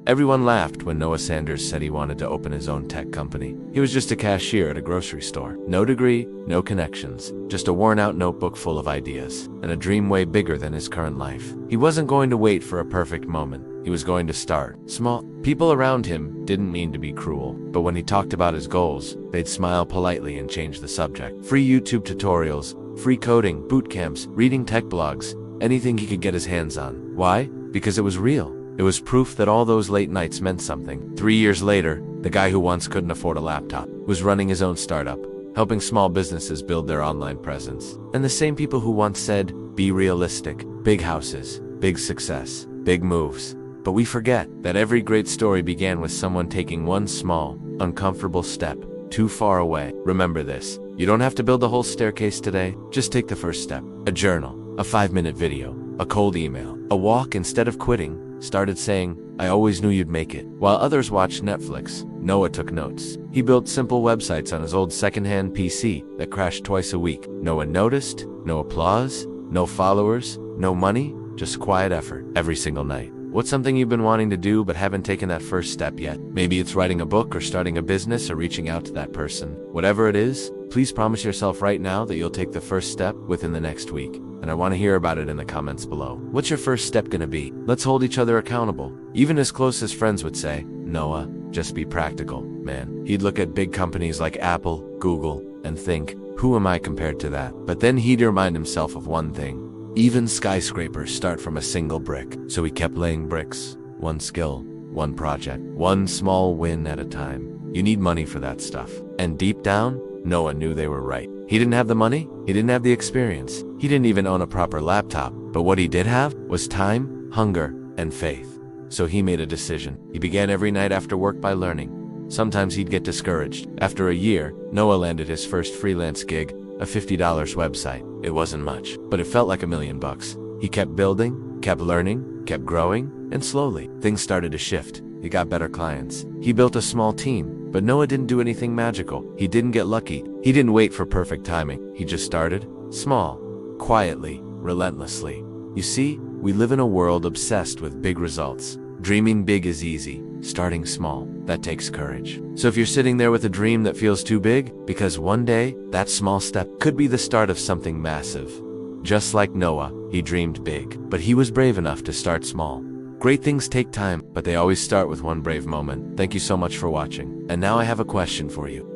Everyone laughed when Noah Sanders said he wanted to open his own tech company. He was just a cashier at a grocery store. No degree, no connections, just a worn-out notebook full of ideas, and a dream way bigger than his current life. He wasn't going to wait for a perfect moment. He was going to start small. People around him didn't mean to be cruel, but when he talked about his goals, they'd smile politely and change the subject. Free YouTube tutorials, free coding, boot camps, reading tech blogs, anything he could get his hands on. Why? Because it was real. It was proof that all those late nights meant something. 3 years later, the guy who once couldn't afford a laptop was running his own startup, helping small businesses build their online presence. And the same people who once said, be realistic, big houses, big success, big moves. But we forget that every great story began with someone taking one small, uncomfortable step too far away. Remember this, you don't have to build a whole staircase today, just take the first step. A journal, a 5-minute video, a cold email, a walk instead of quitting. Started saying, I always knew you'd make it. While others watched Netflix, Noah took notes. He built simple websites on his old secondhand PC that crashed twice a week. No one noticed, no applause, no followers, no money, just quiet effort every single night. What's something you've been wanting to do but haven't taken that first step yet? Maybe it's writing a book or starting a business or reaching out to that person. Whatever it is, please promise yourself right now that you'll take the first step within the next week. And I want to hear about it in the comments below. What's your first step gonna be? Let's hold each other accountable. Even his closest friends would say, Noah, just be practical, man. He'd look at big companies like Apple, Google, and think, who am I compared to that? But then he'd remind himself of one thing. Even skyscrapers start from a single brick. So he kept laying bricks. One skill, one project, one small win at a time. You need money for that stuff. And deep down, Noah knew they were right. He didn't have the money, he didn't have the experience, he didn't even own a proper laptop. But what he did have was time, hunger, and faith. So he made a decision. He began every night after work by learning. Sometimes he'd get discouraged. After a year, Noah landed his first freelance gig, a $50 website. It wasn't much, but it felt like $1 million. He kept building, kept learning, kept growing, and slowly, things started to shift. He got better clients. He built a small team, but Noah didn't do anything magical. He didn't get lucky. He didn't wait for perfect timing. He just started small, quietly, relentlessly. You see, we live in a world obsessed with big results. Dreaming big is easy. Starting small, that takes courage. So if you're sitting there with a dream that feels too big, because one day, that small step could be the start of something massive. Just like Noah, he dreamed big, but he was brave enough to start small. Great things take time, but they always start with one brave moment. Thank you so much for watching. And now I have a question for you.